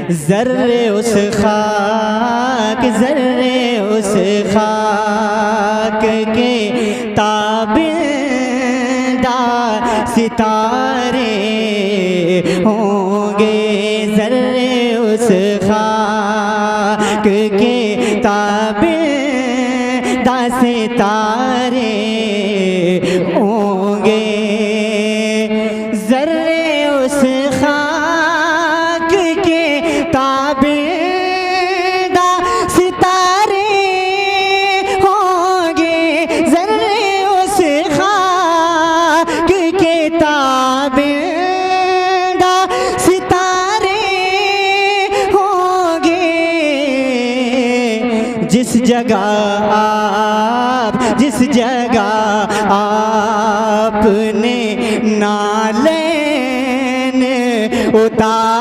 ज़र्रे उस खाक, ज़र्रे उस खाक के ताबिंदार सितारे होंगे। ज़र्रे उस खाक के ताबिंदार सितारे होंगे। ज़र्रे उस खाक के ताबिंदार सितारे होंगे। ज़र्रे उस खाक के ताबिंदार सितारे होंगे। जिस जगह आपने नालेन उतार